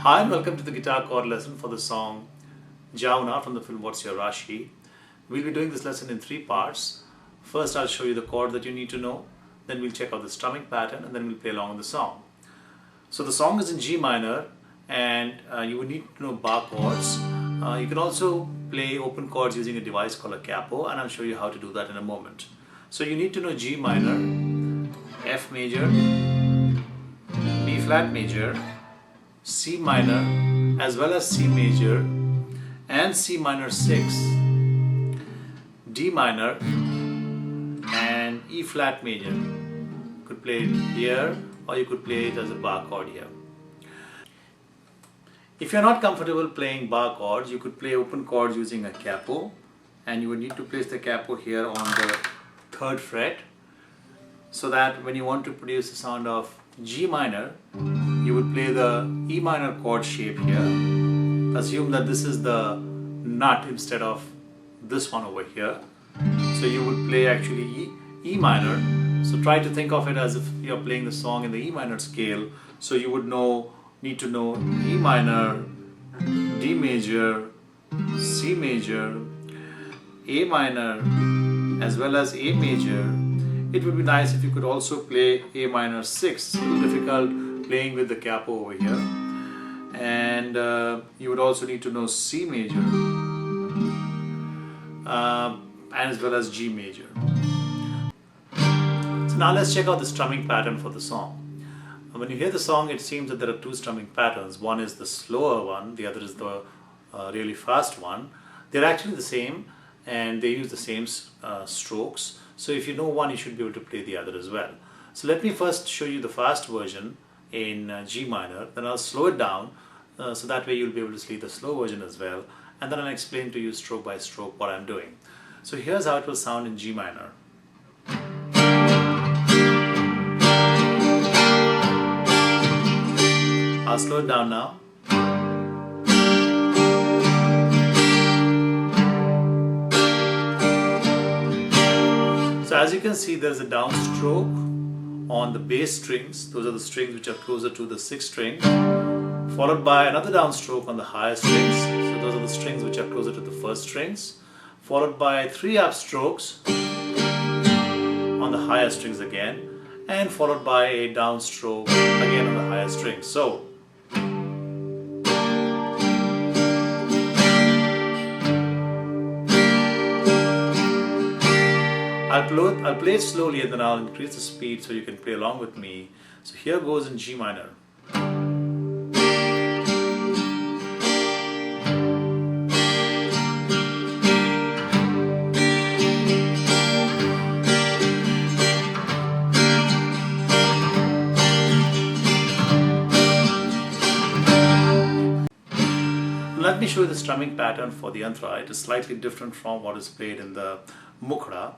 Hi and welcome to the guitar chord lesson for the song Jao Na from the film Your Raashee. We'll be doing this lesson in three parts. First I'll show you the chord that you need to know, then we'll check out the strumming pattern, and then we'll play along with the song. So the song is in G minor and you would need to know bar chords. You can also play open chords using a device called a capo, and I'll show you how to do that in a moment. So you need to know G minor, F major, B flat major, C minor, as well as C major and C minor 6, D minor and E flat major. You could play it here or you could play it as a bar chord here. If you're not comfortable playing bar chords, you could play open chords using a capo, and you would need to place the capo here on the 3rd fret, so that when you want to produce the sound of G minor, you would play the E minor chord shape here. Assume that this is the nut instead of this one over here. So you would play actually E minor. So try to think of it as if you're playing the song in the E minor scale. So you would need to know E minor, D major, C major, A minor, as well as A major. It would be nice if you could also play A minor 6. It's a little difficult playing with the capo over here. And you would also need to know C major as well as G major. So now let's check out the strumming pattern for the song. When you hear the song, it seems that there are two strumming patterns. One is the slower one, the other is the really fast one. They're actually the same and they use the same strokes. So if you know one, you should be able to play the other as well. So let me first show you the fast version in G minor, then I'll slow it down so that way you'll be able to see the slow version as well, and then I'll explain to you stroke by stroke what I'm doing. So here's how it will sound in G minor. I'll slow it down now. So as you can see, there's a downstroke on the bass strings. Those are the strings which are closer to the 6th string, followed by another downstroke on the higher strings. So those are the strings which are closer to the 1st strings, followed by 3 upstrokes on the higher strings again, and followed by a downstroke again on the higher strings. So I'll play it slowly and then I'll increase the speed so you can play along with me. So here goes in G minor. Let me show you the strumming pattern for the antra. It is slightly different from what is played in the mukhra,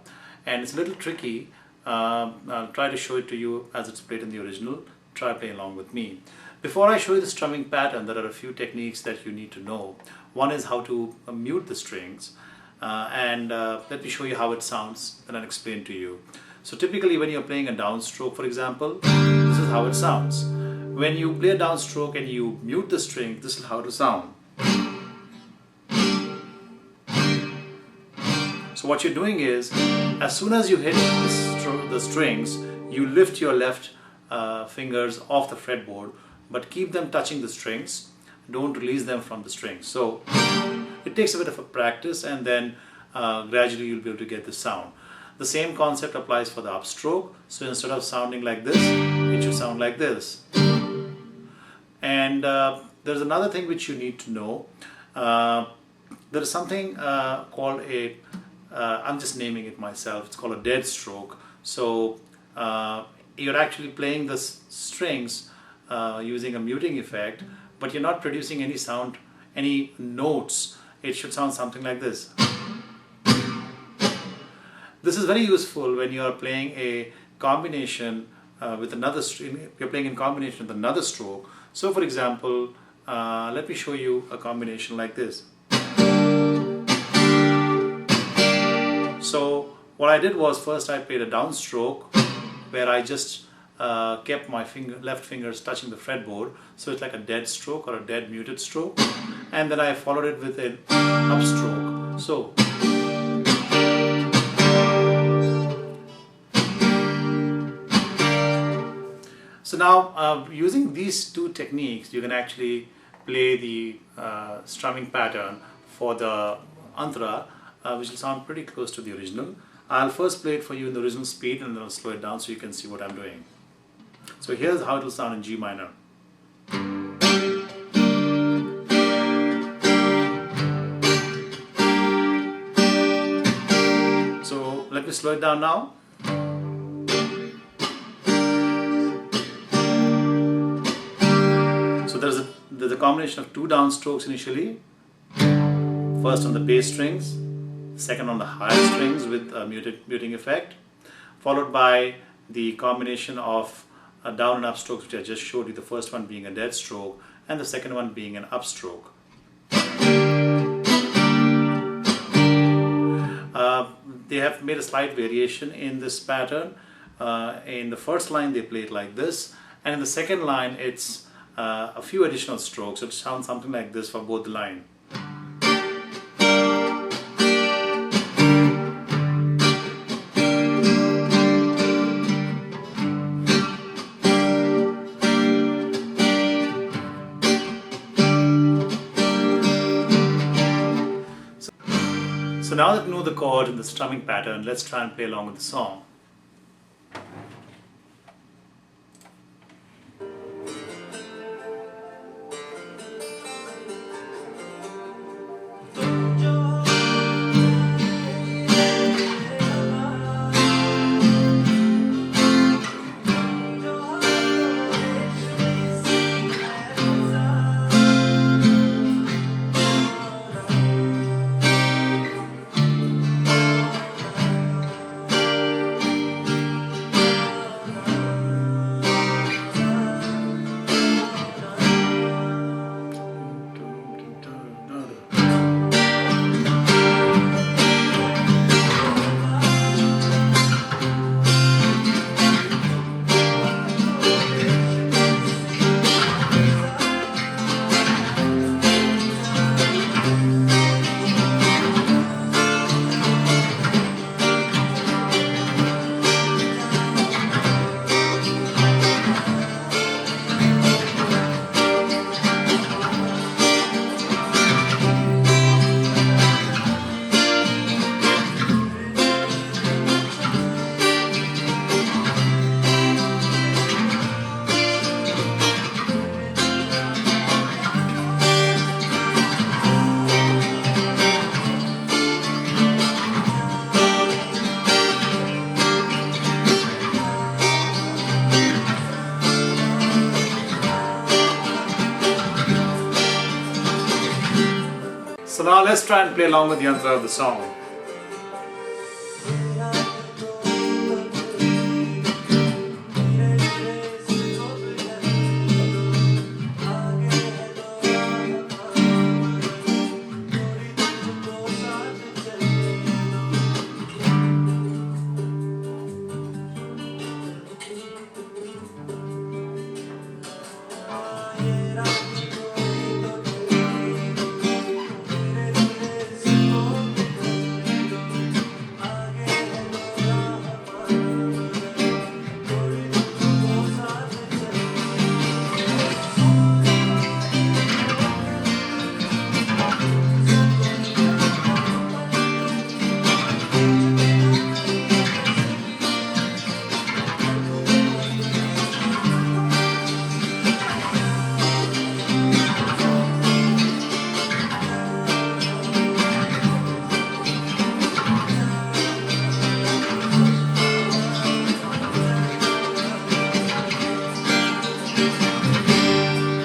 and it's a little tricky. I'll try to show it to you as it's played in the original. Try playing along with me. Before I show you the strumming pattern, there are a few techniques that you need to know. One is how to mute the strings, and let me show you how it sounds, and I'll explain to you. So typically when you're playing a downstroke, for example, this is how it sounds. When you play a downstroke and you mute the string, this is how it will sound. So what you're doing is, as soon as you hit the strings, you lift your left fingers off the fretboard, but keep them touching the strings. Don't release them from the strings. So it takes a bit of a practice, and then gradually you'll be able to get the sound. The same concept applies for the upstroke. So instead of sounding like this, it should sound like this. And there's another thing which you need to know. There is something called a I'm just naming it myself. It's called a dead stroke. So you're actually playing the strings using a muting effect, but you're not producing any sound, any notes. It should sound something like this. This is very useful when you are playing a combination with another string. You're playing in combination with another stroke. So for example, let me show you a combination like this. So what I did was, first I played a downstroke where I just kept my left fingers touching the fretboard, so it's like a dead stroke or a dead muted stroke, and then I followed it with an upstroke. So now using these two techniques, you can actually play the strumming pattern for the antara, which will sound pretty close to the original. I'll first play it for you in the original speed and then I'll slow it down so you can see what I'm doing. So here's how it will sound in G minor. So let me slow it down now. So there's a combination of two downstrokes initially. First on the bass strings, second on the higher strings with a muting effect, followed by the combination of down and upstrokes, which I just showed you, the first one being a dead stroke and the second one being an upstroke. They have made a slight variation in this pattern. In the first line they play it like this, and in the second line it's a few additional strokes. It sounds something like this for both the line. So now that you know the chord and the strumming pattern, let's try and play along with the song. So now let's try and play along with the antara of the song.